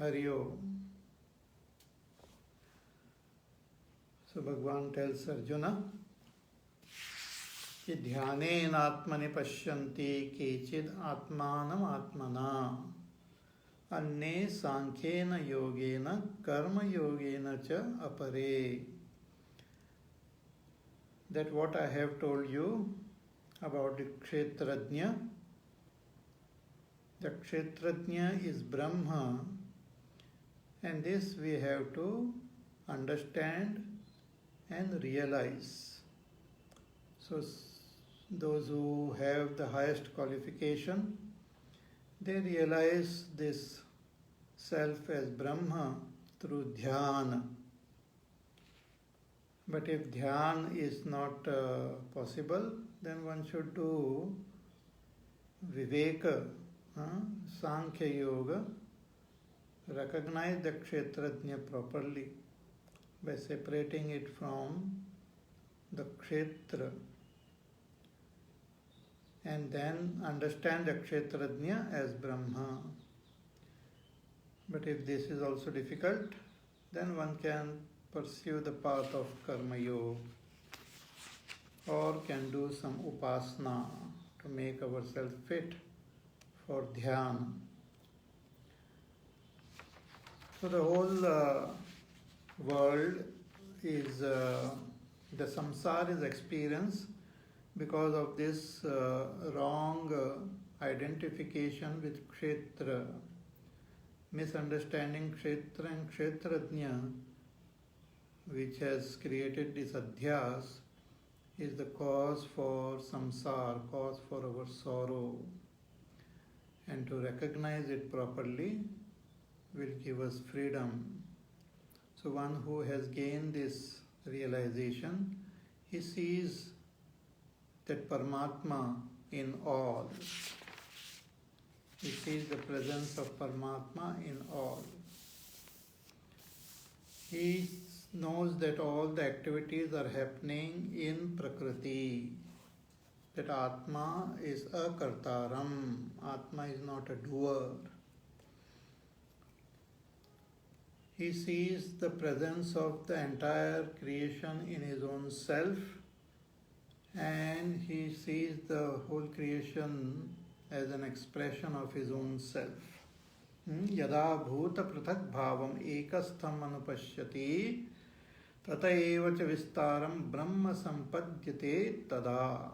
Hari Om. So Bhagavan tells Arjuna कि ध्यानेन आत्मनि पश्यन्ति केचिद् आत्मानम् आत्मना अन्ये सांख्येन योगेन कर्म योगेन च अपरे. That what I have told you about the Kshetrajna. The Kshetrajna is Brahma, and this we have to understand and realize. So those who have the highest qualification, they realize this self as Brahma through dhyana. But if dhyana is not possible, then one should do viveka, sankhya yoga, recognize the kshetrajna properly by separating it from the kshetra, and then understand the kshetrajna as Brahma. But if this is also difficult, then one can pursue the path of karma yoga or can do some upasana to make ourselves fit for dhyana. So the whole world is, the samsara is experience because of this wrong identification with kshetra, misunderstanding kshetra and kshetrajna, which has created this adhyas, is the cause for samsara, cause for our sorrow. And to recognize it properly will give us freedom. So one who has gained this realization, he sees that Paramatma in all. He sees the presence of Paramatma in all. He knows that all the activities are happening in Prakriti. That Atma is a kartaram. Atma is not a doer. He sees the presence of the entire creation in his own self, and he sees the whole creation as an expression of his own self. Yada bhuta prathak bhavam ekastham anupashyati tata eva cha vistaram brahma sampadyate tada.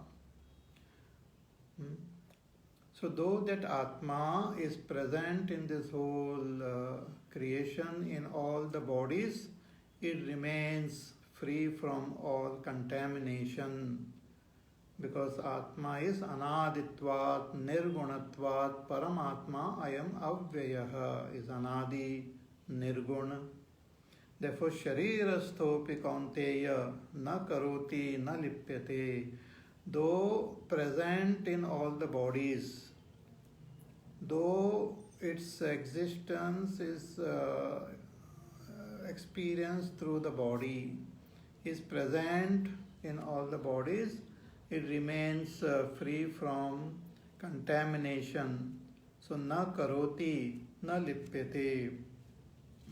So though that Atma is present in this whole creation, in all the bodies, it remains free from all contamination, because Atma is anaditvat, nirgunatvat, paramatma ayam avyayaha, is anadi, nirguna. Therefore, sharirasthopi kaunteya na karoti na lipyate. Though present in all the bodies, though its existence is experienced through the body, is present in all the bodies, it remains free from contamination. So, na karoti, na lipyate,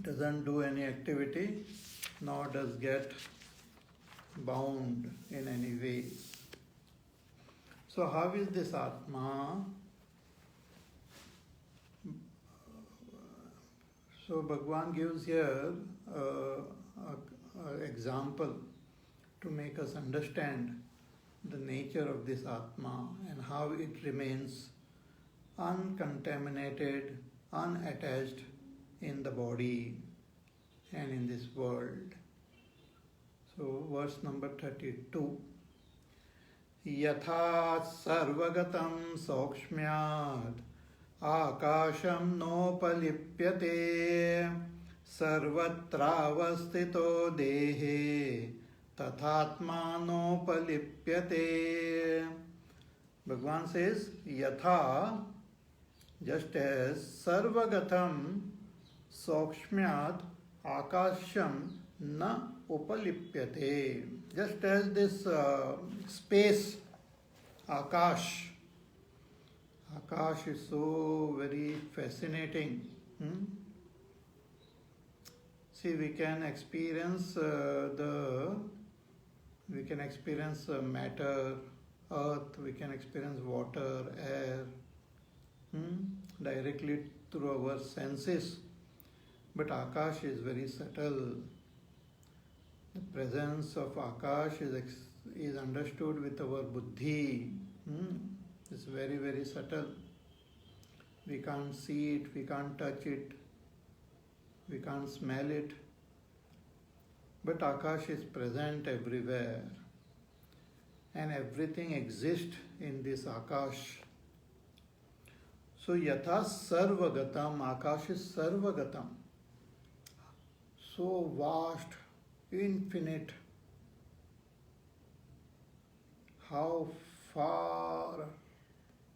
doesn't do any activity, nor does get bound in any way. So how is this Atma? So Bhagavan gives here an example to make us understand the nature of this Atma and how it remains uncontaminated, unattached in the body and in this world. So verse number 32. Yatha sarvagatam saukshmyad akasham nopalipyate sarvatravastito dehe tathatma nopalipyate. Bhagavan says, Yatha, just as sarvagatam saukshmyad akasham na upalipyate. Just as this space, Akash. Akash is so very fascinating. See, we can experience matter, earth, we can experience water, air, directly through our senses. But Akash is very subtle. The presence of Akash is understood with our buddhi. It's very, very subtle. We can't see it, we can't touch it, we can't smell it. But Akash is present everywhere. And everything exists in this Akash. So Yatha Sarvagatam, Akash is Sarvagatam. So vast, infinite. How far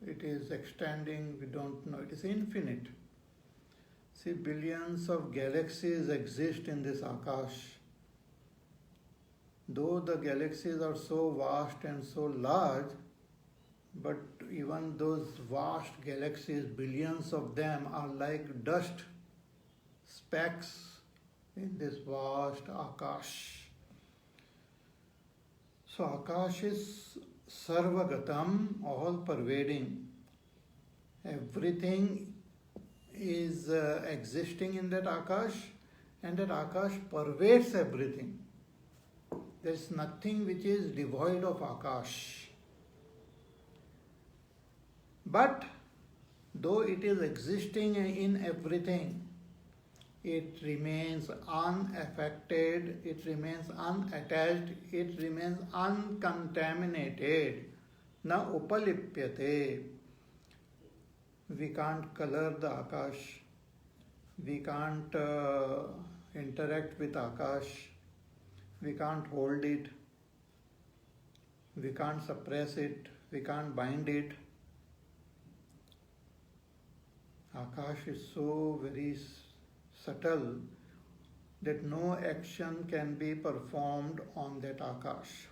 it is extending, we don't know. It is infinite. See, billions of galaxies exist in this Akash. Though the galaxies are so vast and so large, but even those vast galaxies, billions of them, are like dust specks in this vast Akash. So Akash is Sarvagatam, all pervading. Everything is existing in that Akash, and that Akash pervades everything. There is nothing which is devoid of Akash. But though it is existing in everything, it remains unaffected, it remains unattached, it remains uncontaminated. Na upalipyate. We can't color the Akash. We can't interact with Akash. We can't hold it. We can't suppress it. We can't bind it. Akash is so very subtle that no action can be performed on that Akash.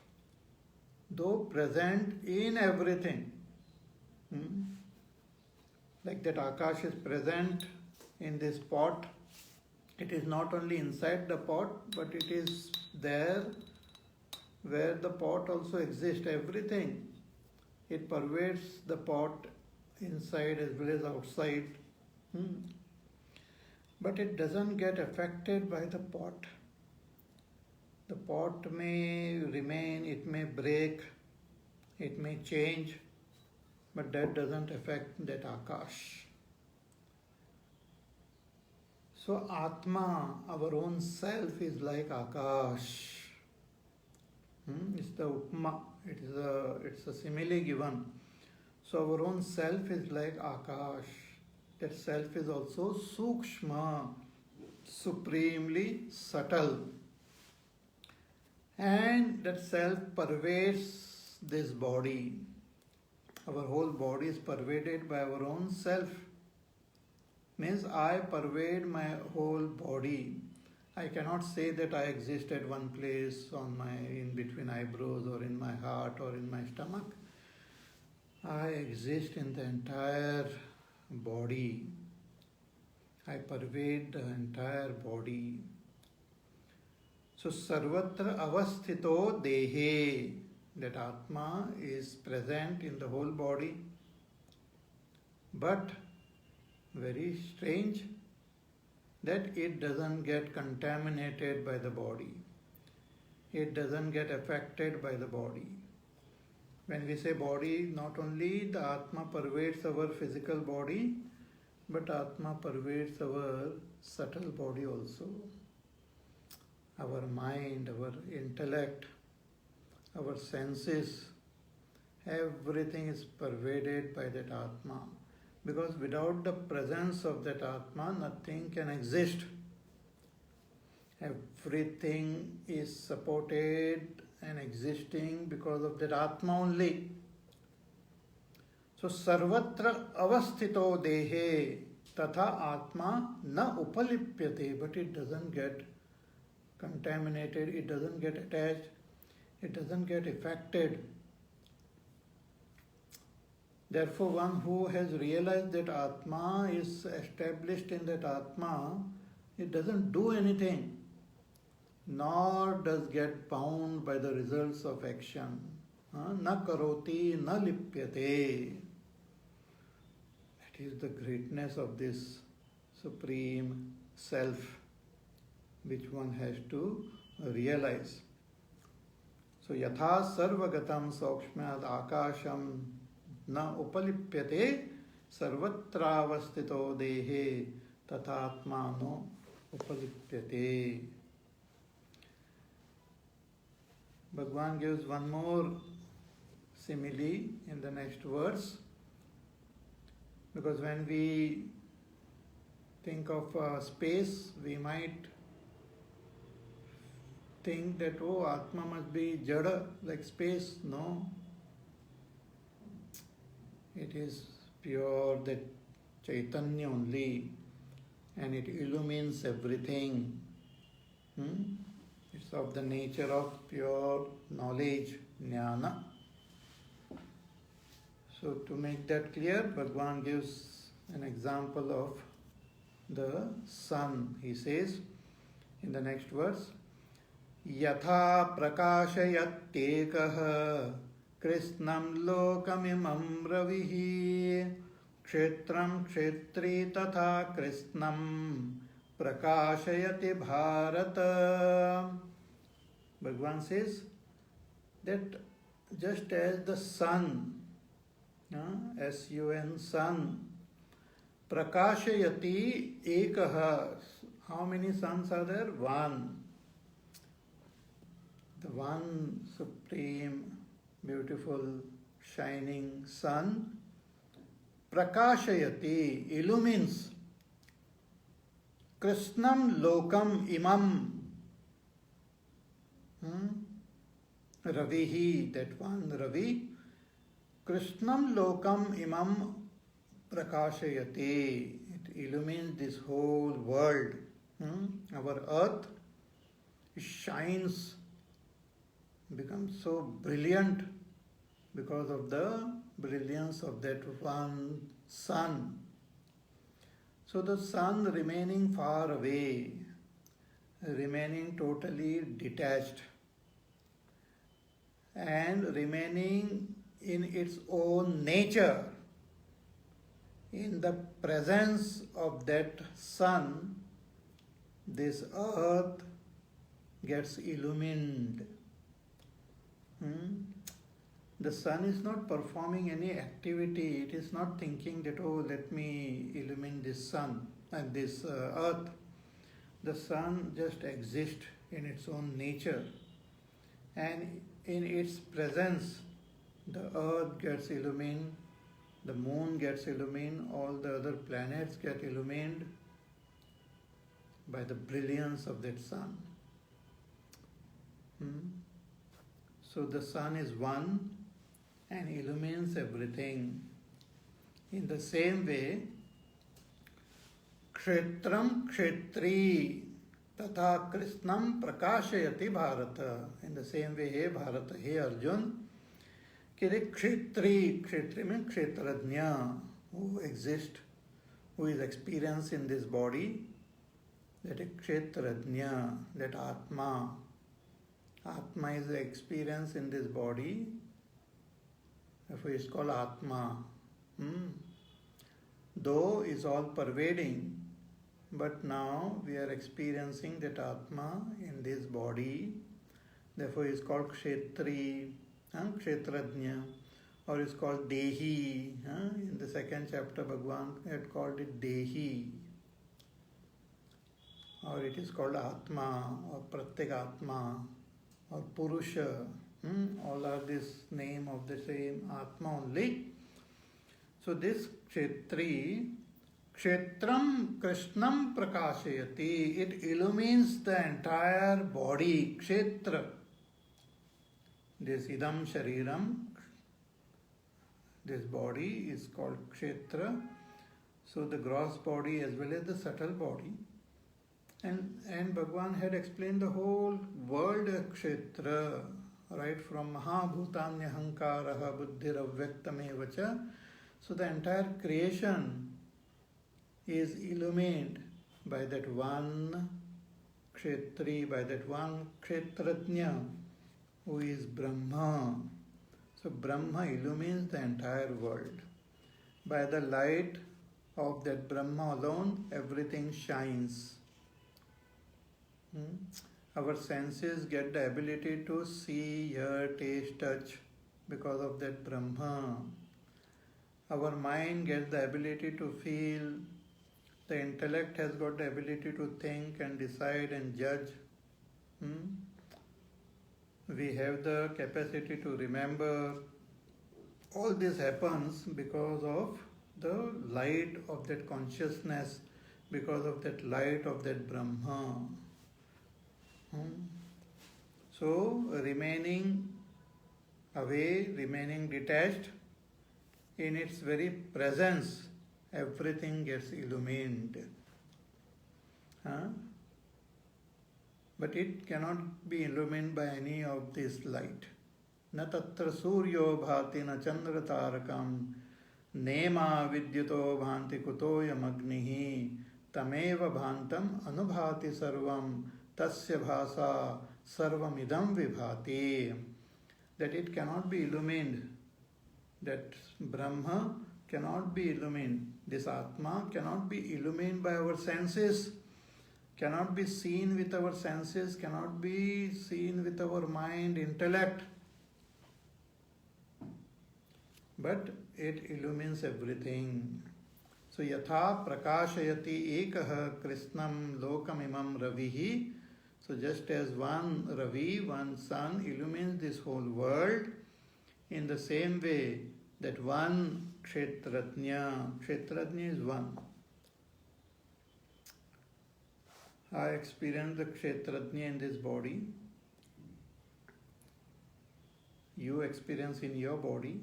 Though present in everything, like that Akash is present in this pot, it is not only inside the pot, but it is there where the pot also exists, everything. It pervades the pot inside as well as outside. But it doesn't get affected by the pot. The pot may remain, it may break, it may change, but that doesn't affect that Akash. So Atma, our own self, is like Akash. It's the upma, it's a simile given. So our own self is like Akash. That self is also sukshma, supremely subtle. And that self pervades this body. Our whole body is pervaded by our own self. Means I pervade my whole body. I cannot say that I exist at one place in between eyebrows or in my heart or in my stomach. I exist in the entire body. I pervade the entire body. So sarvatra avasthito dehe, that Atma is present in the whole body. But very strange that it doesn't get contaminated by the body. It doesn't get affected by the body. When we say body, not only the Atma pervades our physical body, but Atma pervades our subtle body also. Our mind, our intellect, our senses, everything is pervaded by that Atma. Because without the presence of that Atma, nothing can exist. Everything is supported and existing because of that Atma only. So sarvatra avasthito dehe tatha Atma na upalipyate, but it doesn't get contaminated, it doesn't get attached, it doesn't get affected. Therefore, one who has realized that Atma is established in that Atma, it doesn't do anything. nor does get bound by the results of action. Na karoti, na lipyate. That is the greatness of this Supreme Self, which one has to realize. So, yatha sarvagatam saukshmyad akasham na upalipyate sarvatravastito dehe tathatmano upalipyate. Bhagwan gives one more simile in the next verse, because when we think of space, we might think that, oh, Atma must be jada, like space. No. It is pure, that Chaitanya only, and it illumines everything. It's of the nature of pure knowledge, jnana. So to make that clear, Bhagwan gives an example of the sun. He says in the next verse, Yatha prakashayattekah krishnam lokamimam ravihi kshetram kshetri tatha krishnam prakashayati bharata. Bhagwan says that just as the sun, S-U-N, sun, prakashayati ekaha. How many suns are there? One. The one supreme, beautiful, shining sun, prakashayati, illumines, krishnam lokam imam, ravihi, that one Ravi, krishnam lokam imam prakashayati, it illumines this whole world. Our earth shines, becomes so brilliant because of the brilliance of that one sun. So the sun remaining far away, remaining totally detached, and remaining in its own nature, in the presence of that sun, this earth gets illumined. The sun is not performing any activity. It is not thinking that, oh, let me illumine this sun and this earth. The sun just exists in its own nature, and in its presence, the earth gets illumined, the moon gets illumined, all the other planets get illumined by the brilliance of that sun. So the sun is one and illumines everything. In the same way, kshetram kshetri tatha krishnam prakashayati bharata. In the same way, hey Bharata, hey Arjun, kshetri means kshetrajna, who exists, who is experienced in this body, that is kshetrajna, that Atma. Atma is the experience in this body, therefore it is called Atma. Though is all pervading, but now we are experiencing that Atma in this body, therefore it is called Kshetri, Kshetrajna, or it is called Dehi. In the second chapter, Bhagwan had called it Dehi, or it is called Atma, or Pratyekatma, or Purusha. All are this name of the same Atma only. So this Kshetri, Kshetram Krishnam Prakashayati, it illumines the entire body, Kshetra. This Idam Shariram, this body is called Kshetra. So the gross body as well as the subtle body. And Bhagwan had explained the whole world Kshetra, right from Mahabhutanyahankaraha buddhiravyaktamevacha. So the entire creation is illumined by that one Kshetri, by that one Kshetrajna who is Brahma. So Brahma illumines the entire world. By the light of that Brahma alone, everything shines. Our senses get the ability to see, hear, taste, touch because of that Brahma. Our mind gets the ability to feel. The intellect has got the ability to think and decide and judge. We have the capacity to remember. All this happens because of the light of that consciousness, because of that light of that Brahma. So, remaining away, remaining detached, in its very presence, everything gets illumined. But it cannot be illumined by any of this light. Na tatra suryo bhati na chandra tarakam nema vidyuto bhanti kutoyam agnihi tameva bhantam anubhati sarvam tasya bhasa sarvam idam vibhati. That it cannot be illumined, that Brahma cannot be illumined, this Atma cannot be illumined by our senses, cannot be seen with our senses, cannot be seen with our mind, intellect, but it illumines everything. So yatha prakashayati ekah krishnam lokamimam ravihi. So just as one Ravi, one sun illumines this whole world, in the same way that one Kshetrajna is one. I experience the Kshetrajna in this body. You experience in your body.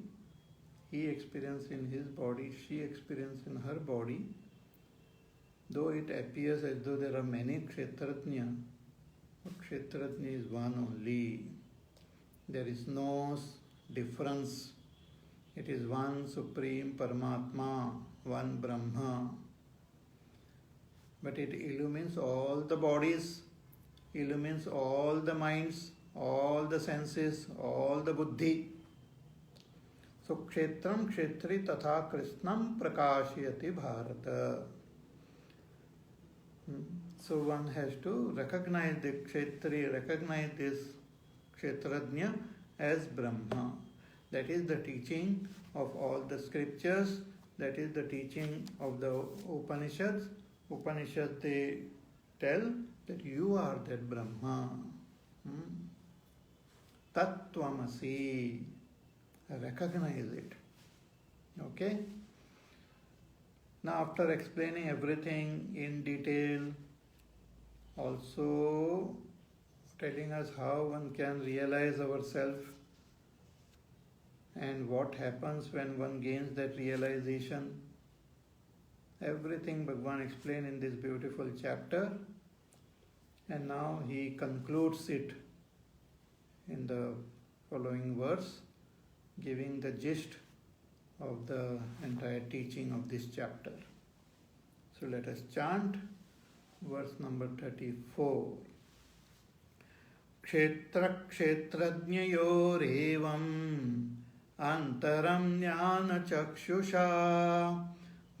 He experiences in his body. She experiences in her body. Though it appears as though there are many Kshetrajna, but Kshetrajna is one only. There is no difference. It is one Supreme Paramatma, one Brahma. But it illumines all the bodies, illumines all the minds, all the senses, all the buddhi. So Kshetram Kshetri Tatha Krishnam Prakashayati Bharata. So one has to recognize the Kshetri, recognize this Kshetrajna as Brahma. That is the teaching of all the scriptures, that is the teaching of the Upanishads. Upanishads, they tell that you are that Brahma. Tattvamasi. Recognize it. Okay? Now after explaining everything in detail, also telling us how one can realize ourself and what happens when one gains that realization, everything Bhagavan explained in this beautiful chapter, and now he concludes it in the following verse, giving the gist of the entire teaching of this chapter. So let us chant verse number 34. Kshetra kshetrajnayorevam antaram jnana chakshusha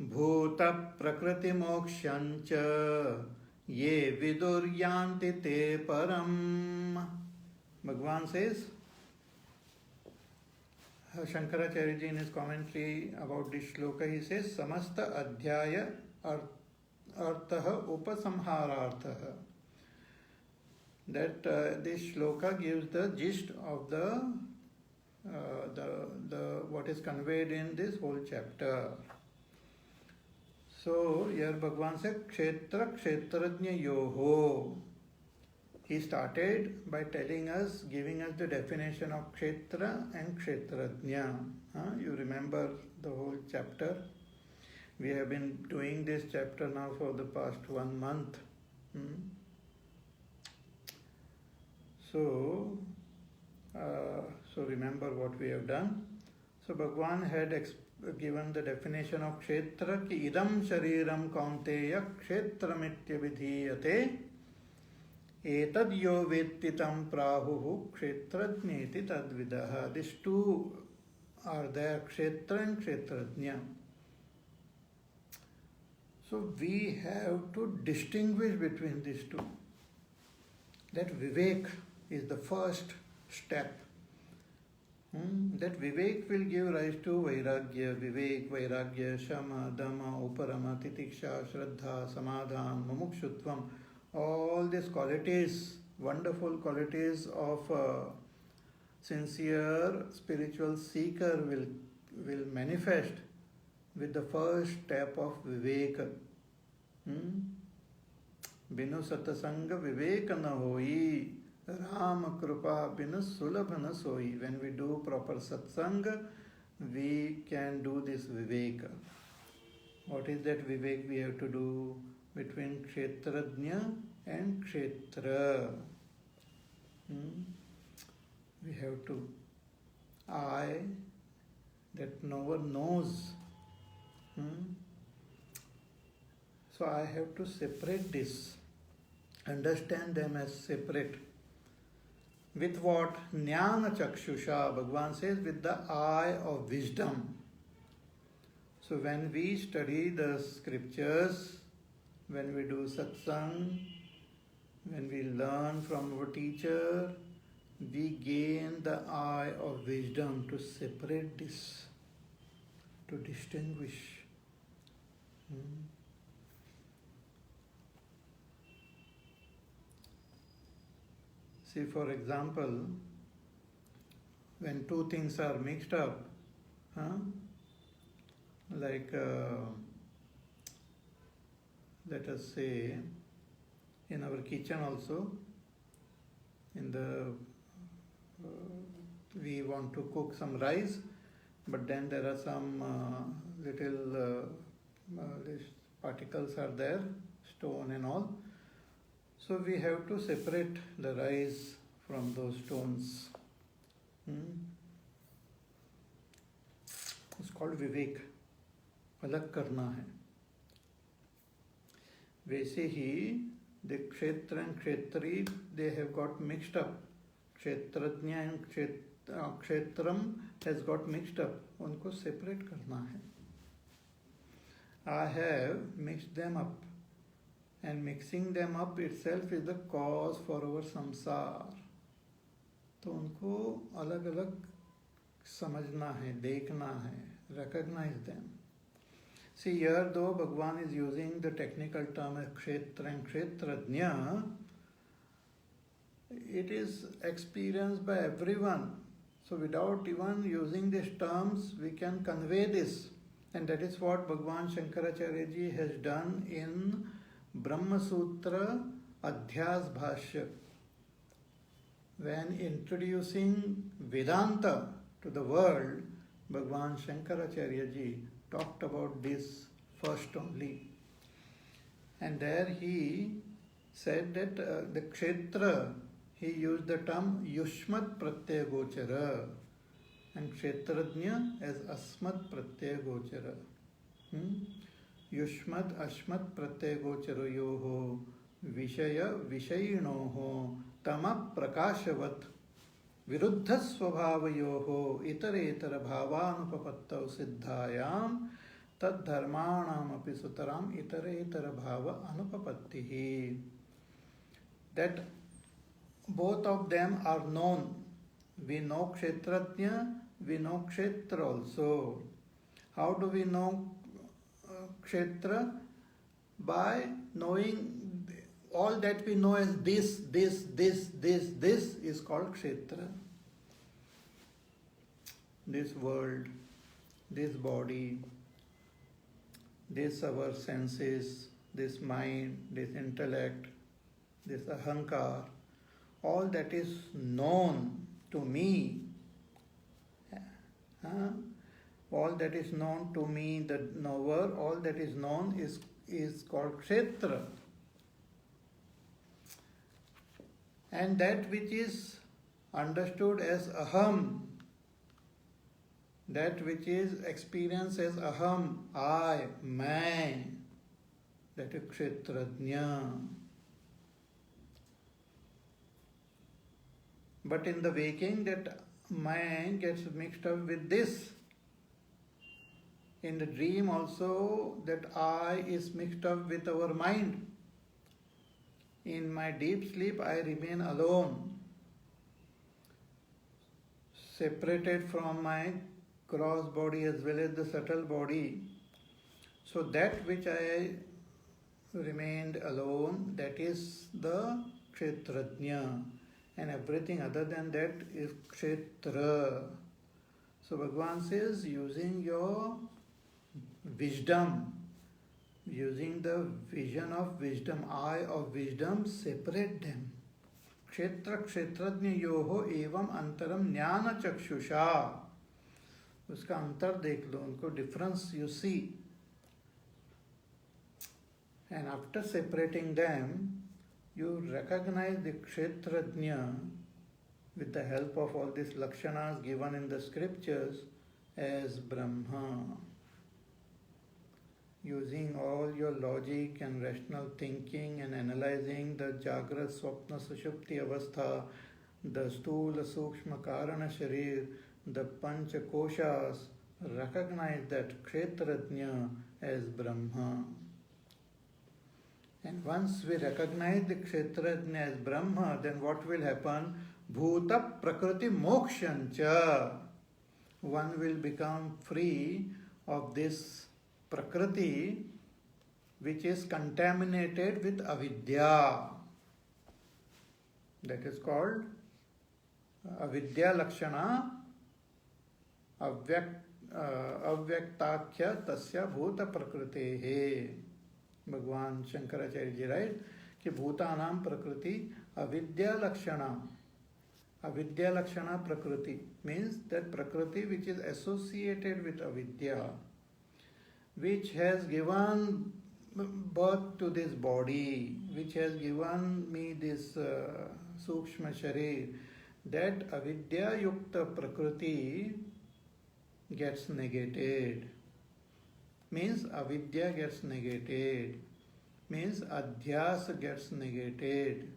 bhuta prakriti mokshancha ye viduryanti te param. Bhagavan says, Shankaracharya ji in his commentary about this shloka, he says, Samasta adhyaya arthaha upasamhararthaha. That this shloka gives the gist of the what is conveyed in this whole chapter. So here Bhagavan said, Kshetra kshetrajna yoho. He started by telling us, giving us the definition of Kshetra and Kshetrajna. You remember the whole chapter. We have been doing this chapter now for the past 1 month. So remember what we have done. So Bhagavan had given the definition of Kshetra ki idam shariram kaunteya kshetramittya vidhiyate. Etad yo vetti tam prahuhu kshetrajneti tadvidaha. These two are there, kshetra and kshetrajna. So we have to distinguish between these two. That vivek is the first step. That vivek will give rise to vairagya, vivek, vairagya, shama, dama, uparama, titiksha, shraddha, samadhan, mumukshutvam. All these qualities, wonderful qualities of a sincere spiritual seeker will manifest with the first step of vivek. Binu satasanga vivek na hoi, Ram Krupa binu sulabh na soi. When we do proper satsang, we can do this vivek. What is that vivek we have to do between kshetrajna and kshetra? We have to, I, that no one knows. So I have to separate this, understand them as separate. With what? Jnana chakshusha. Bhagavan says, with the eye of wisdom. So when we study the scriptures, when we do satsang, when we learn from our teacher, we gain the eye of wisdom to separate this, to distinguish. See, for example, when two things are mixed up, like let us say in our kitchen also, in the we want to cook some rice, but then there are some little particles are there, stone and all. So we have to separate the rice from those stones. It's called vivek. अलग करना है. वैसे ही the kshetra and kshetri, they have got mixed up. Kshetrajna and kshetram has got mixed up. उनको separate करना है. I have mixed them up. And mixing them up itself is the cause for our samsar. तो उनको अलग अलग समझना है, देखना है, recognize them. See, here though Bhagavan is using the technical term as kshetra and kshetrajna, it is experienced by everyone. So without even using these terms, we can convey this. And that is what Bhagavan Shankaracharya ji has done in Brahma Sutra Adhyas Bhashya. When introducing Vedanta to the world, Bhagavan Shankaracharya ji talked about this first only. And there he said that the kshetra, he used the term Yushmat Pratyaya Gochara and kshetrajna as Asmat Pratyaya Gochara. युष्मद् अश्मत् प्रत्यगोचरयोः विषय विषयिणोः तम प्रकाशवत् विरुद्ध स्वभावयोः इतरेतर भावानुपपत्तौ सिद्धायां तद्धर्माणामपि सुतरां इतरेतर भाव अनुपपत्तिः. That both of them are known. We know kshetrajna, we know kshetra also. How do we know kshetra? By knowing all that we know as this is called kshetra. This world, this body, this our senses, this mind, this intellect, this ahankar, all that is known to me, all that is known to me, the knower, all that is known is called kshetra. And that which is understood as aham, that which is experienced as aham, I, main, that is kshetrajna. But in the waking, that mind gets mixed up with this. In the dream also, that I is mixed up with our mind. In my deep sleep, I remain alone, separated from my gross body as well as the subtle body. So that which I remained alone, that is the Kshetrajna, and everything other than that is Kshetra. So Bhagavan says, using your wisdom, using the vision of wisdom, eye of wisdom, separate them. Kshetra kshetrajna yoho evam antaram jnana chakshusha. उसका अंतर देख लो, उनको difference you see. And after separating them, you recognize the kshetrajna with the help of all these lakshanas given in the scriptures as Brahma. Using all your logic and rational thinking and analyzing the Jagrat, Swapna, Sushupti Avastha, the Stula, Sukshma, Karana, Sharir, the Pancha Koshas, recognize that Kshetrajna as Brahma. And once we recognize the Kshetrajna as Brahma, then what will happen? Bhuta Prakriti Mokshancha. One will become free of this Prakriti which is contaminated with avidya. That is called avidya lakshana avyaktakhya tasya bhuta prakritehe. Bhagwan Shankaracharya ji writes कि भूतानाम प्रकृति avidya lakshana. Avidya lakshana prakriti means that prakriti which is associated with avidya, which has given birth to this body, which has given me this sukshma sharir, that avidya yukta prakriti gets negated. Means avidya gets negated. Means adhyas gets negated.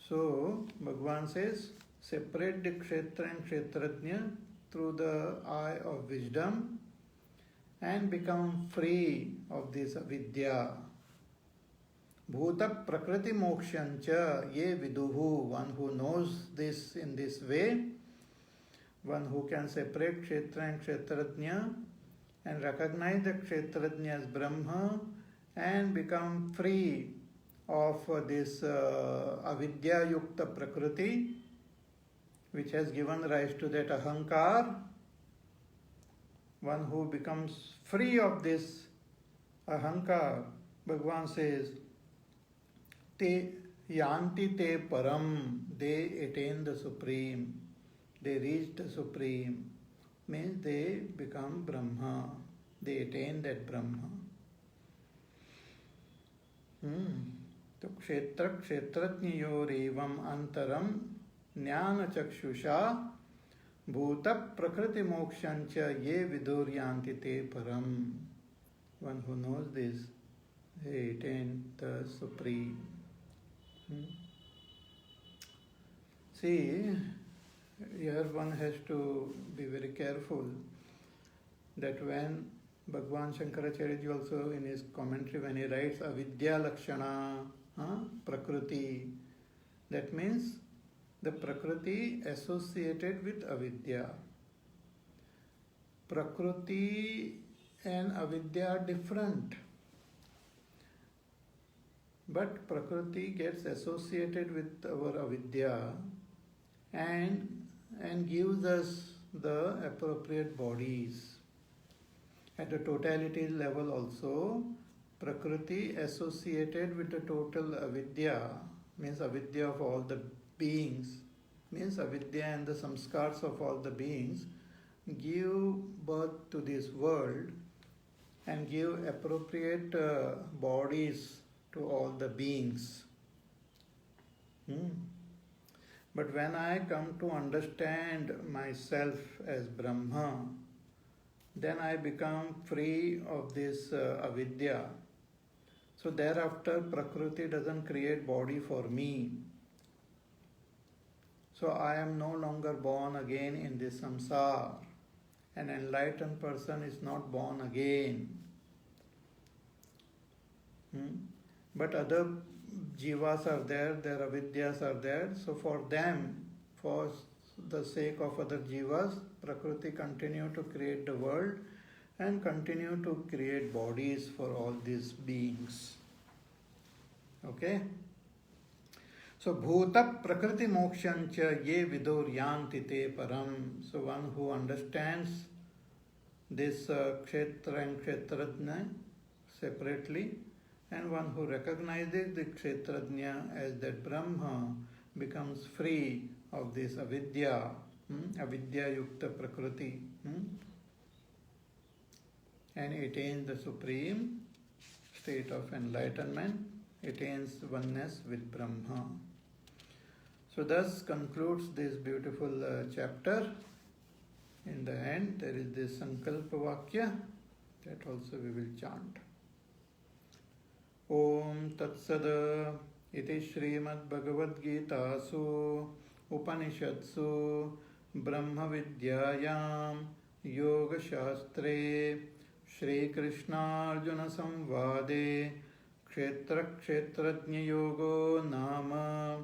So, Bhagavan says, separate the kshetra and kshetrajna through the eye of wisdom and become free of this avidya. Bhuta prakriti mokshancha ye viduhu. One who knows this in this way, one who can separate kshetra and kshetrajna and recognize the kshetrajna as Brahma and become free of this avidya yukta prakriti which has given rise to that ahankar. One who becomes free of this ahankar, Bhagavan says, te yanti te param, they attain the supreme, they reach the supreme, means they become Brahma, they attain that Brahma. तो क्षेत्र क्षेत्रज्ञयोरेवं अंतरम ज्ञान चक्षुषा भूत प्रकृति मोक्षंच ये विदुर्यांति ते परम. One who knows this, they attain the supreme. See, here one has to be very careful that when Bhagwan Shankaracharya ji also in his commentary, when he writes avidya lakshana prakriti, that means the prakriti associated with avidya. Prakriti and avidya are different, but prakriti gets associated with our avidya and gives us the appropriate bodies. At the totality level also, prakriti associated with the total avidya, means avidya of all the beings, means avidya and the samskars of all the beings, give birth to this world and give appropriate bodies to all the beings. But when I come to understand myself as Brahma, then I become free of this avidya. So thereafter Prakriti doesn't create body for me. So I am no longer born again in this samsara. An enlightened person is not born again. But other jivas are there, their avidyas are there. So for them, for the sake of other jivas, Prakriti continue to create the world and continue to create bodies for all these beings. Okay? So bhuta prakriti mokshancha ye vidur yanti te param. So one who understands this kshetra and kshetrajna separately, and one who recognizes the kshetrajna as that Brahma becomes free of this avidya, avidya yukta prakriti, and attains the supreme state of enlightenment, attains oneness with Brahma. So thus concludes this beautiful chapter. In the end, there is this Sankalpa Vakya, that also we will chant. Om Tatsada iti Srimad Bhagavad Gita Su Upanishadsu Brahma Vidyayam Yoga Shastre Shri Krishna Arjuna Samvade Kshetra Kshetrajna Yogo Nama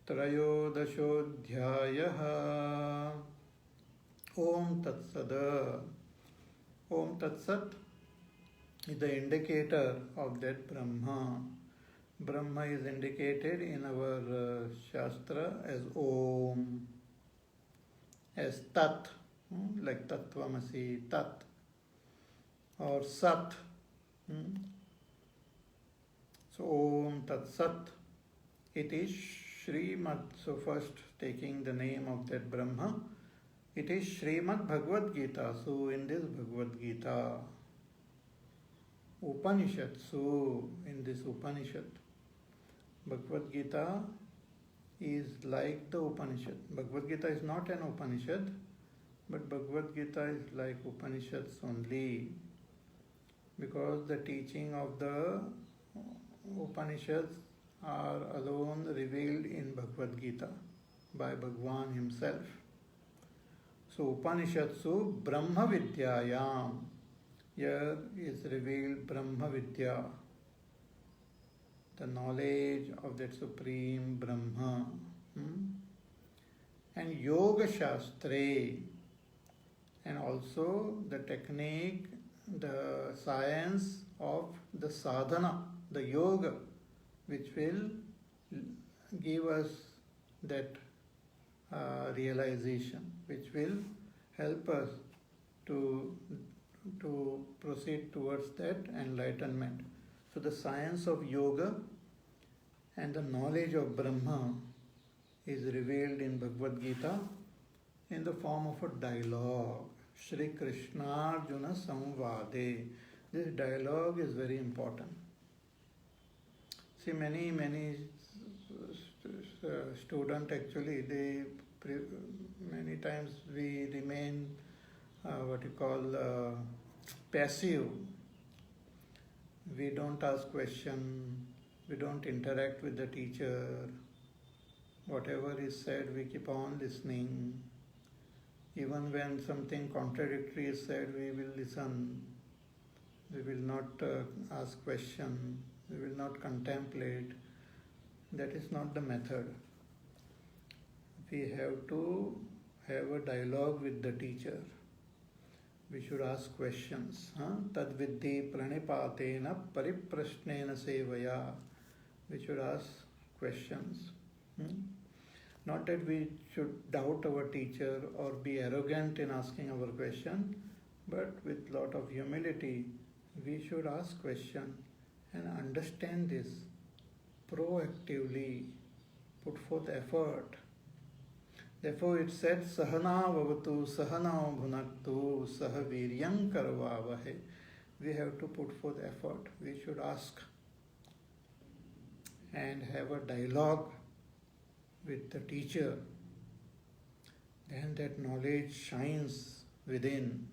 Trayodashodhyayaha. Om Tatsada. Om Tatsat is the indicator of that Brahma. Brahma is indicated in our Shastra as Om, as Tat, like Tattvamasi, Tat, or Sat. So Om Tat Sat, it is Srimad. So first taking the name of that Brahma, it is Srimad Bhagavad Gita. So in this Bhagavad Gita, Upanishad, so in this Upanishad, Bhagavad Gita is like the Upanishad. Bhagavad Gita is not an Upanishad, but Bhagavad Gita is like Upanishads only, because the teaching of the Upanishads are alone revealed in Bhagavad Gita by Bhagwan himself. So Upanishadsu Brahma Vidyayam, here is revealed Brahma Vidya, the knowledge of that supreme Brahma. And Yoga Shastre, and also the technique, the science of the sadhana, the yoga, which will give us that realization, which will help us to proceed towards that enlightenment. So the science of yoga and the knowledge of Brahma is revealed in Bhagavad Gita in the form of a dialogue. Shri Krishna Arjuna Samvade. This dialogue is very important. See, many students actually, many times we remain passive. We don't ask questions, we don't interact with the teacher. Whatever is said, we keep on listening. Even when something contradictory is said, we will listen. We will not ask questions. We will not contemplate. That is not the method. We have to have a dialogue with the teacher. We should ask questions. Tad viddhi pranipatena pariprashnena sevaya. We should ask questions. Not that we should doubt our teacher or be arrogant in asking our question, but with lot of humility, we should ask questions and understand this proactively, put forth effort. Therefore it said, Sahana vavatu, Sahana bhunaktu, Sahaviryam karvavahe. We have to put forth effort. We should ask and have a dialogue with the teacher. Then that knowledge shines within.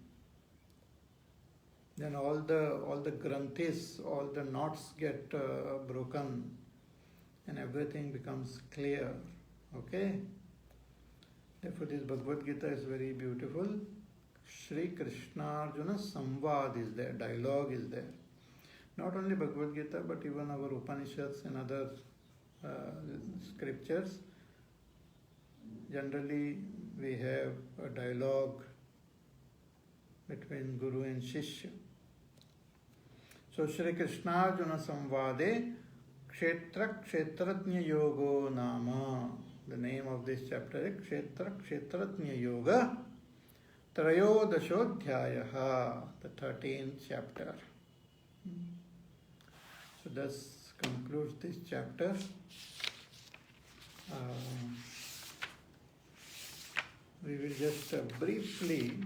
then all the granthis, all the knots get broken, and everything becomes clear. Okay? Therefore, this Bhagavad Gita is very beautiful. Shri Krishna Arjuna Samvad is there, dialogue is there. Not only Bhagavad Gita, but even our Upanishads and other scriptures. Generally, we have a dialogue between Guru and Shishya. So, Shri Krishna Arjuna Samvade Kshetra Kshetratnya Yogo Nama. The name of this chapter is Kshetra Kshetratnya Yoga Trayodashodhyayaha, the 13th chapter. So thus concludes this chapter. We will just briefly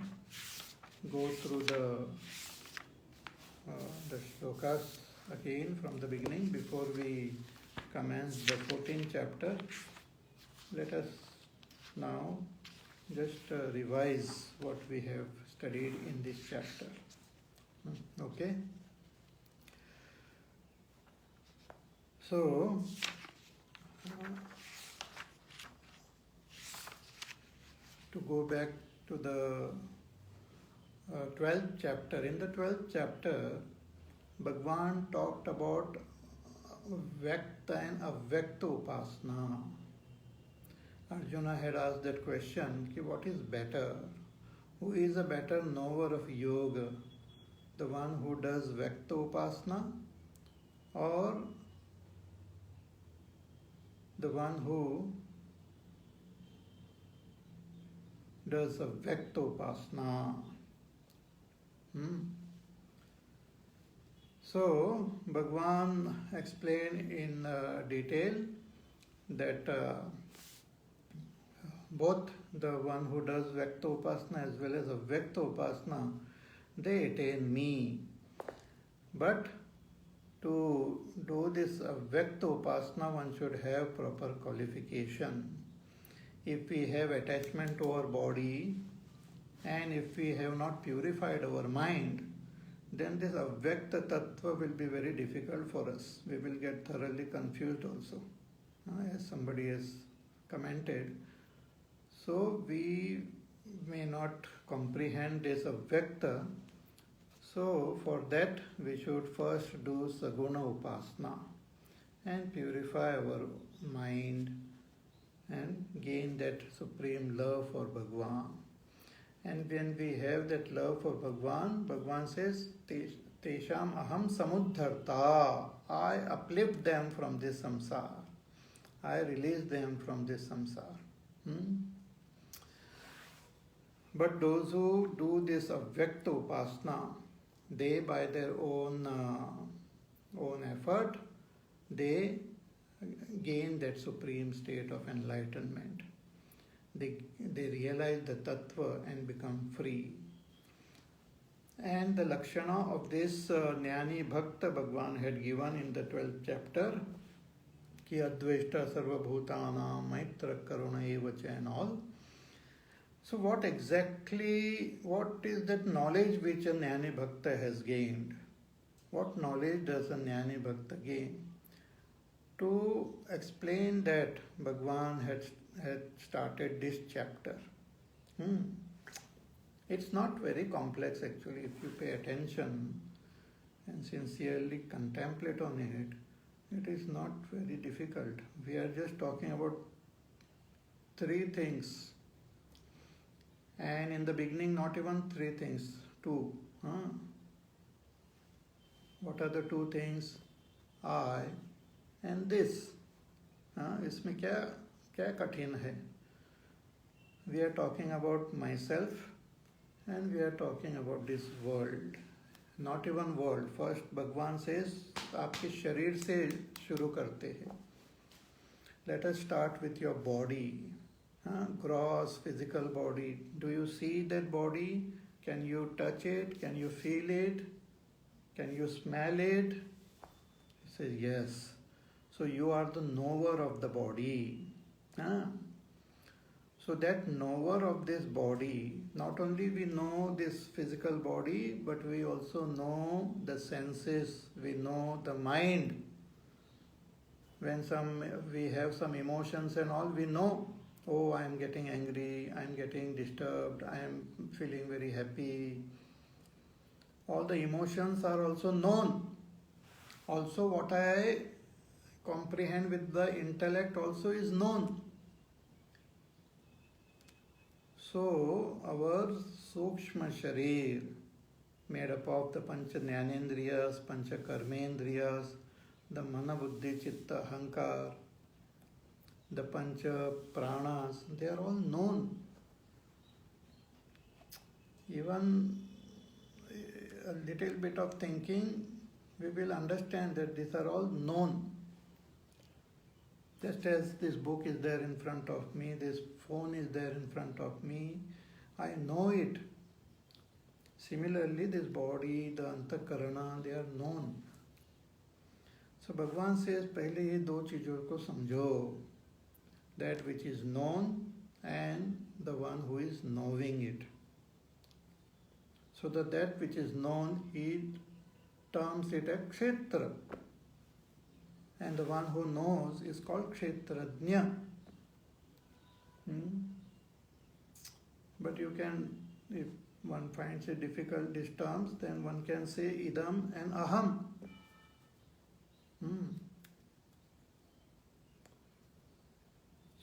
go through the shlokas again from the beginning before we commence the 14th chapter. Let us now just revise what we have studied in this chapter. Okay? So, to go back to the 12th chapter, in the 12th chapter, Bhagwan talked about Vyakta and Avyakta Upasana. Arjuna had asked that question, what is better? Who is a better knower of yoga? The one who does Vyakta Upasana or the one who does Avyakta Upasana? So, Bhagwan explained in detail that both the one who does Vyakta Upasana as well as Avyakta Upasana, they attain me. But to do this Avyakta Upasana, one should have proper qualification. If we have attachment to our body and if we have not purified our mind, then this Avyakta Tattva will be very difficult for us. We will get thoroughly confused also, as somebody has commented. So we may not comprehend this Avyakta. So for that we should first do Saguna Upasana and purify our mind and gain that supreme love for Bhagwan. And when we have that love for Bhagwan, Bhagwan says, Tesham aham samudharta. I uplift them from this samsara. I release them from this samsara. But those who do this Avyakta Upasana, they by their own effort, they gain that supreme state of enlightenment. They realize the tattva and become free. And the lakshana of this Jnani Bhakta Bhagwan had given in the 12th chapter, ki adveshta sarva bhutanam maitra karuna evacha and all. So what is that knowledge which a Jnani Bhakta has gained? What knowledge does a Jnani Bhakta gain? To explain that, Bhagwan had started this chapter. It's not very complex actually. If you pay attention and sincerely contemplate on it, it is not very difficult. We are just talking about three things. And in the beginning, not even three things, two. What are the two things? I and this. इसमें क्या कठिन है? We are talking about myself and we are talking about this world. Not even world. First, Bhagwan says, आपके शरीर से शुरू करते हैं. Let us start with your body. Gross physical body. Do you see that body? Can you touch it? Can you feel it? Can you smell it? He says, yes. So you are the knower of the body. So that knower of this body, not only we know this physical body, but we also know the senses, we know the mind. When we have some emotions and all, we know, oh, I am getting angry, I am getting disturbed, I am feeling very happy. All the emotions are also known. Also what I comprehend with the intellect also is known. So our Sukshma Sharir, made up of the Pancha Jnanendriyas, Pancha Karmendriyas, the Mana Buddhi Chitta Ahankar, the Pancha Pranas, they are all known. Even a little bit of thinking, we will understand that these are all known. Just as this book is there in front of me, this phone is there in front of me, I know it. Similarly, this body, the Antakarana, they are known. So Bhagavan says, पहले ये दो चीजों को समझो, that which is known and the one who is knowing it. So that which is known, he terms it as Kshetra. And the one who knows is called Kshetrajna. But you can, if one finds it difficult, these terms, then one can say idam and aham.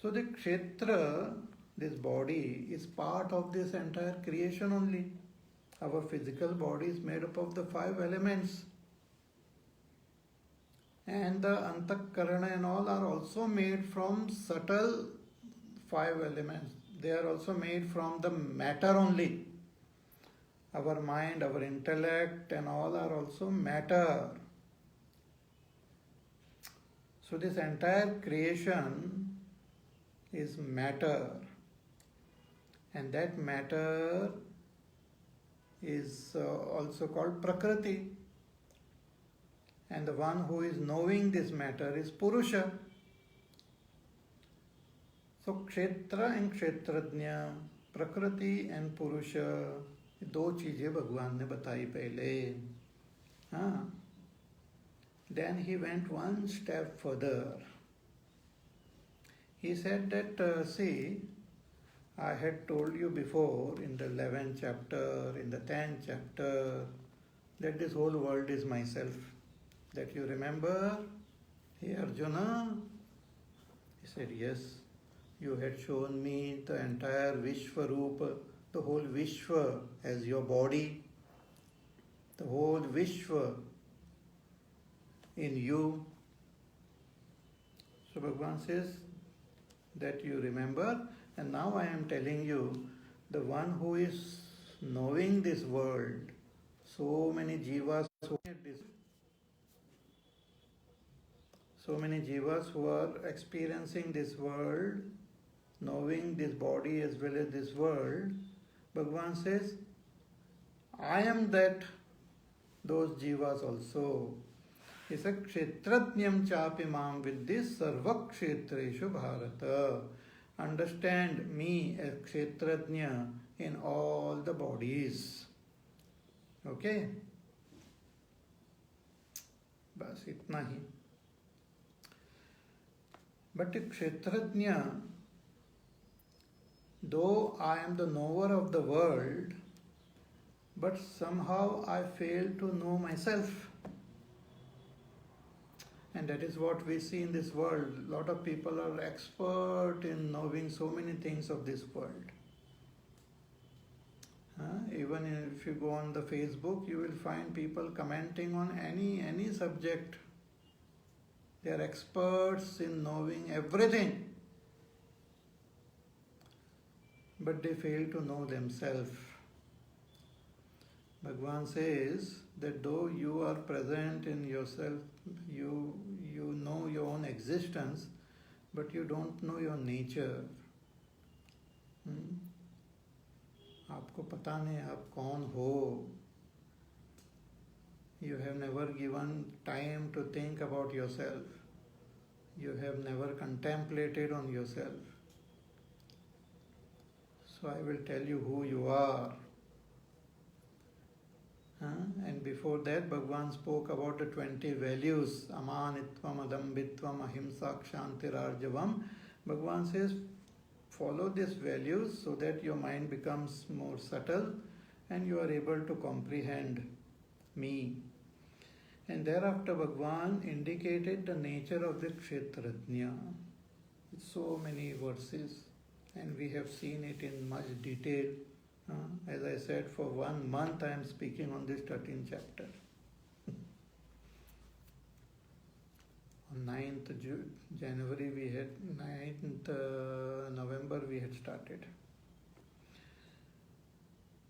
So the Kshetra, this body, is part of this entire creation only. Our physical body is made up of the 5 elements. And the Antakarana and all are also made from subtle 5 elements. They are also made from the matter only. Our mind, our intellect and all are also matter. So this entire creation is matter. And that matter is also called Prakriti. And the one who is knowing this matter is Purusha. So Kshetra and Kshetrajna, Prakriti and Purusha, दो चीजें भगवान ने बताई पहले. Then he went one step further. He said that, see, I had told you before in the 11th chapter, in the 10th chapter, that this whole world is myself. That you remember? Hey Arjuna? He said, yes. You had shown me the entire Vishwarupa, the whole Vishwa as your body, the whole Vishwa in you. So Bhagavan says that you remember, and now I am telling you, the one who is knowing this world, so many jivas who are experiencing this world, knowing this body as well as this world, Bhagavan says, I am those jivas also. He said, Kshetrajnam chapi mam viddhi sarva kshetreshu bharata. Understand me as Kshetrajna in all the bodies. Okay? Bas itna hi. But Kshetrajna, though I am the knower of the world, but somehow I fail to know myself. And that is what we see in this world. A lot of people are expert in knowing so many things of this world. Even if you go on the Facebook, you will find people commenting on any subject. They are experts in knowing everything. But they fail to know themselves. Bhagavan says that though you are present in yourself, you know your own existence, but you don't know your nature. आपको पता नहीं आप कौन हो. You have never given time to think about yourself. You have never contemplated on yourself. So I will tell you who you are. And before that, Bhagavan spoke about the 20 values, amanitvam, adambitvam, ahimsa, kshantirarjavam. Bhagavan says, follow these values so that your mind becomes more subtle and you are able to comprehend me. And thereafter, Bhagavan indicated the nature of the Kshetrajna. So many verses, and we have seen it in much detail. As I said, for 1 month I am speaking on this 13th chapter. On 9th January we had, 9th November we had started.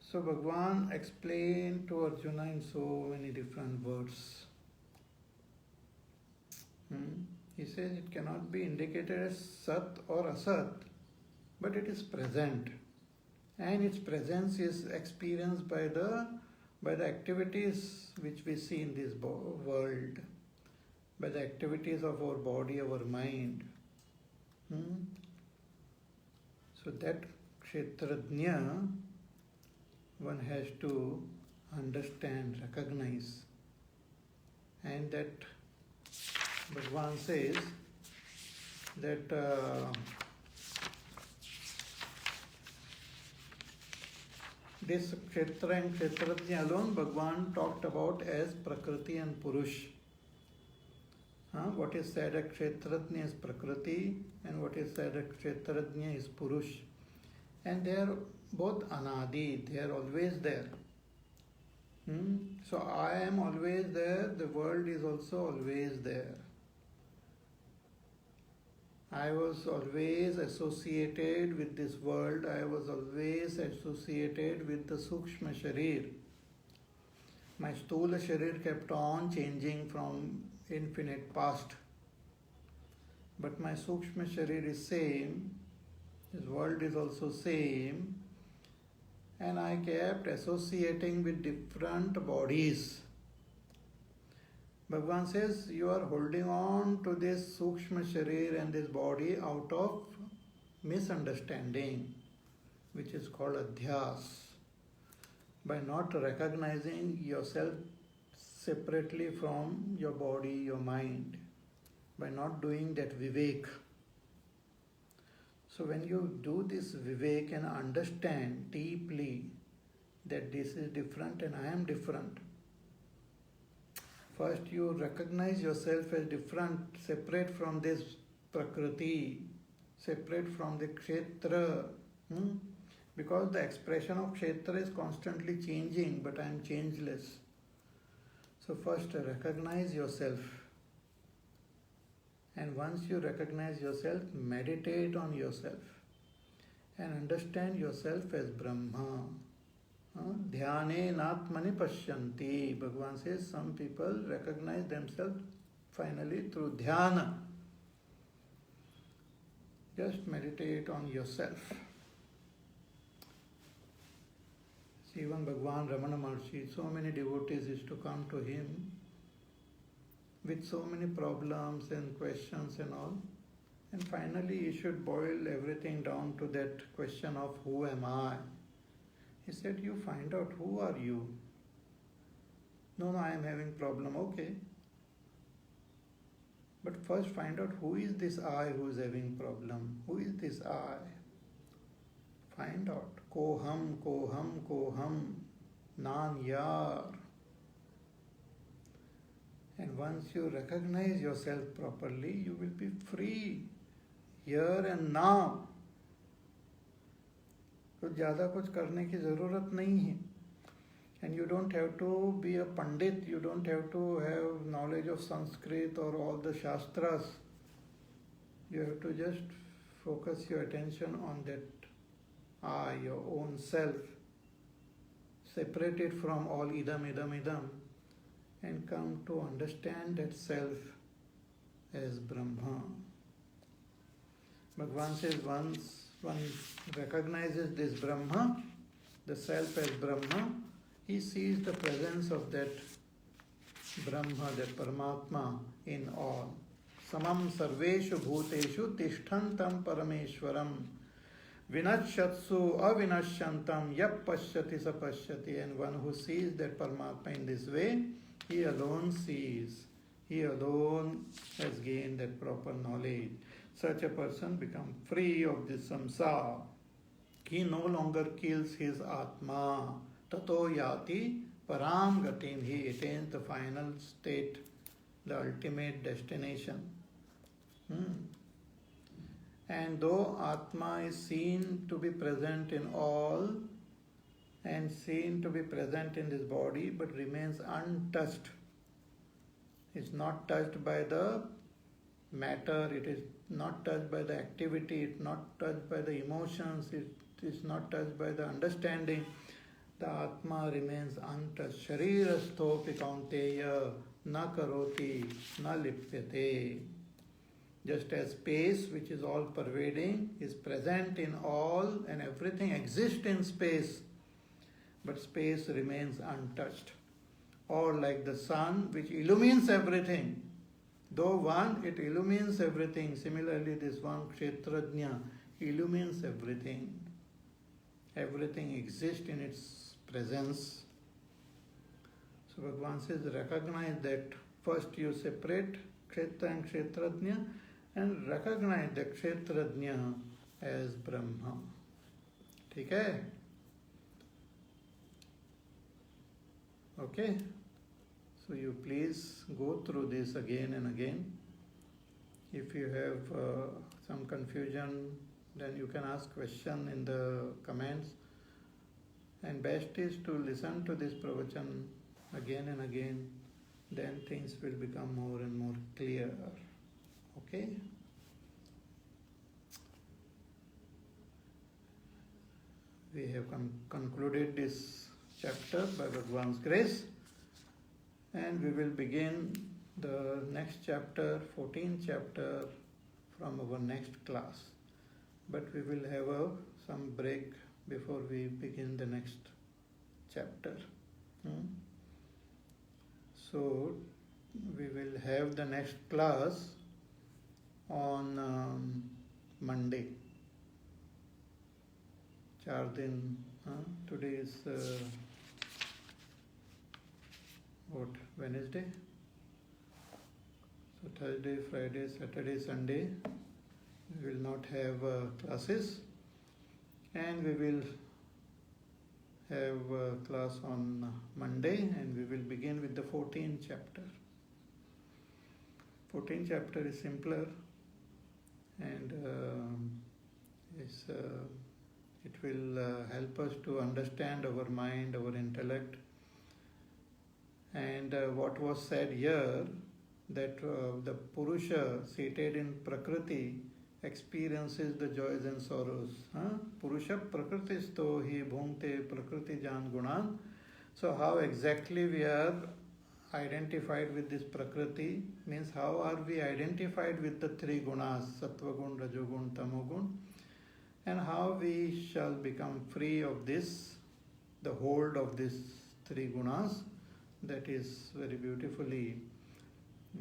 So Bhagavan explained to Arjuna in so many different words. He says it cannot be indicated as Sat or Asat, but it is present. And its presence is experienced by the activities which we see in this world, by the activities of our body, our mind. So that Kshetrajna one has to understand, recognize, and that Bhagavan says that this Kshetra and Kshetrajna alone Bhagavan talked about as Prakriti and Purush. What is said at Kshetrajna is Prakriti and what is said at Kshetrajna is Purush. And they are both Anadi, they are always there. So I am always there, the world is also always there. I was always associated with this world, I was always associated with the Sukshma Sharir. My Sthula Sharir kept on changing from infinite past. But my Sukshma Sharir is same, this world is also same, and I kept associating with different bodies. Bhagavan says, you are holding on to this Sukshma Sharir and this body out of misunderstanding, which is called Adhyas. By not recognizing yourself separately from your body, your mind, by not doing that Vivek. So when you do this Vivek and understand deeply that this is different and I am different, first you recognize yourself as different, separate from this Prakriti, separate from the Kshetra, because the expression of Kshetra is constantly changing, but I am changeless. So first recognize yourself. And once you recognize yourself, meditate on yourself and understand yourself as Brahma. Dhyane natmani pashyanti. Bhagavan says some people recognize themselves finally through dhyana. Just meditate on yourself. See, even Bhagavan Ramana Maharshi, so many devotees used to come to him with so many problems and questions and all. And finally he should boil everything down to that question of who am I? He said, you find out who are you. No, I am having problem. Okay. But first find out who is this I who is having problem. Who is this I? Find out. Koham, koham, koham. Nan yar. And once you recognize yourself properly, you will be free here and now. तो ज़्यादा कुछ करने की ज़रूरत नहीं है. And you don't have to be a pandit, you don't have to have knowledge of Sanskrit or all the Shastras. You have to just focus your attention on that I, your own self, separate it from all idam, idam, idam, and come to understand that self as Brahma. Bhagavan says once one recognizes this Brahma, the self as Brahma, he sees the presence of that Brahma, that Paramatma in all. Samam sarveshu bhuteshu tishtantam parameshwaram Vinashatsu avinashyantam yap pashyati sapashyati. And one who sees that Paramatma in this way, he alone sees. He alone has gained that proper knowledge. Such a person becomes free of this samsara. He no longer kills his atma. Tato yati param gatim. He attains the final state, the ultimate destination. And though atma is seen to be present in all and seen to be present in this body, but remains untouched. It's not touched by the matter, it is not touched by the activity, it's not touched by the emotions, it is not touched by the understanding. The Atma remains untouched. Sharirasthopi kaunteya na karoti na lipyate. Just as space, which is all pervading, is present in all and everything exists in space, but space remains untouched. Or like the sun, which illumines everything. Though one, it illumines everything. Similarly, this one, Kshetrajna, illumines everything. Everything exists in its presence. So Bhagavan says, recognize that first you separate Kshetra and Kshetrajna and recognize the Kshetrajna as Brahma. Okay? Okay? So you please go through this again and again. If you have some confusion, then you can ask question in the comments. And best is to listen to this pravachan again and again. Then things will become more and more clear. Okay? We have concluded this chapter by Bhagavan's grace. And we will begin the next chapter, 14th chapter, from our next class. But we will have some break before we begin the next chapter. So we will have the next class on Monday. 4 दिन. Today is Wednesday. So Thursday, Friday, Saturday, Sunday we will not have classes, and we will have class on Monday, and we will begin with the 14th chapter. 14th chapter is simpler, and it will help us to understand our mind, our intellect. And what was said here, that the Purusha seated in Prakriti experiences the joys and sorrows. Purusha Prakritisto hi bhungte Prakriti jan gunan. So how exactly we are identified with this Prakriti, means how are we identified with the three gunas, Sattva gun, Rajogun, Tamogun, and how we shall become free of this, the hold of these three gunas. That is very beautifully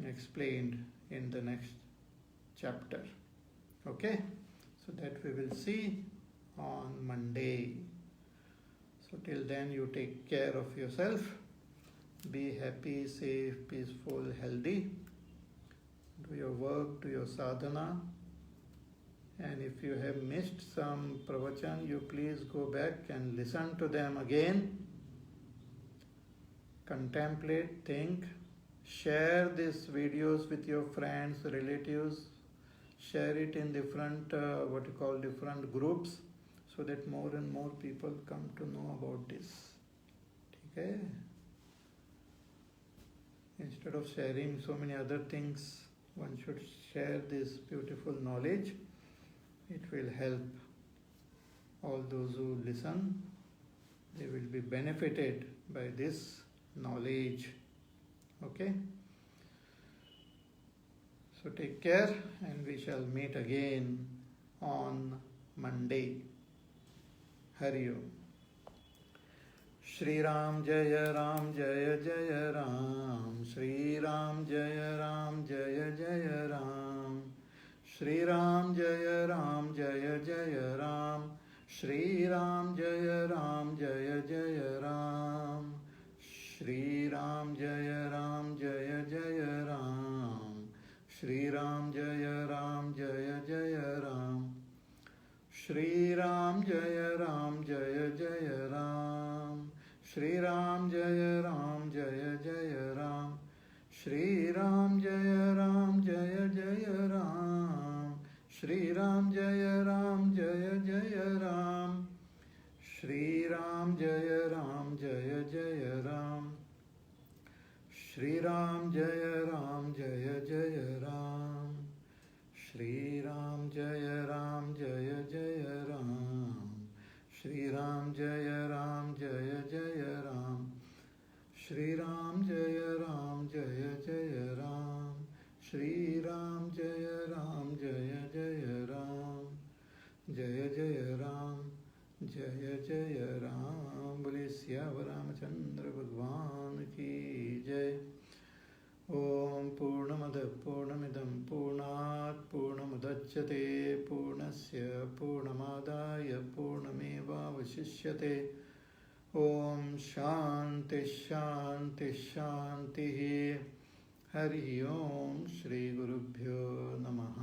explained in the next chapter. Okay? So that we will see on Monday. So till then you take care of yourself. Be happy, safe, peaceful, healthy. Do your work, do your sadhana. And if you have missed some pravachan, you please go back and listen to them again. Contemplate, think, share these videos with your friends, relatives, share it in different, different groups, so that more and more people come to know about this. Okay? Instead of sharing so many other things, one should share this beautiful knowledge. It will help all those who listen. They will be benefited by this knowledge. Okay? So take care, and we shall meet again on Monday. Hari Om. Shri Ram Jaya Ram Jaya Jaya Ram. Shri Ram Jaya Ram Jaya Jaya Ram. Shri Ram Jaya Ram Jaya Jaya Ram. Shri Ram Jaya Ram Jaya Jaya Ram. Shri Ram Jaya Ram Jaya Jaya Ram. Shri Ram Jaya Ram Jaya Jaya Ram. Shri Ram Jaya Ram Jaya Jaya Ram. Shri Ram Jaya Ram Jaya Jaya Ram. Shri Ram Jaya Ram Jaya Jaya Ram. Shri Ram Jaya Ram Jaya Jaya Ram. Shri Ram Jaya Ram Jaya Jaya Ram. Shri Ram Jaya Ram Jaya Jaya Ram. Shri Ram Jaya Ram Jaya Jaya Ram. Shri Ram Jaya Ram Jaya Jaya Ram. Shri Ram Jaya Ram Jaya Jaya Ram. Shri Ram Jaya Ram Jaya Jaya Ram. Jaya Jaya Ram. Jaya Jaya Ram. Bole Syavar Ramachandra Bhagwan ki Jai. Om Purnamada Purnamidam Purnat Purnamudachyate Purnasya Purnamadaya Purnameva Vasishyate. Om Shanti Shanti Shanti. Hari Om Shri Gurubhyo Namaha.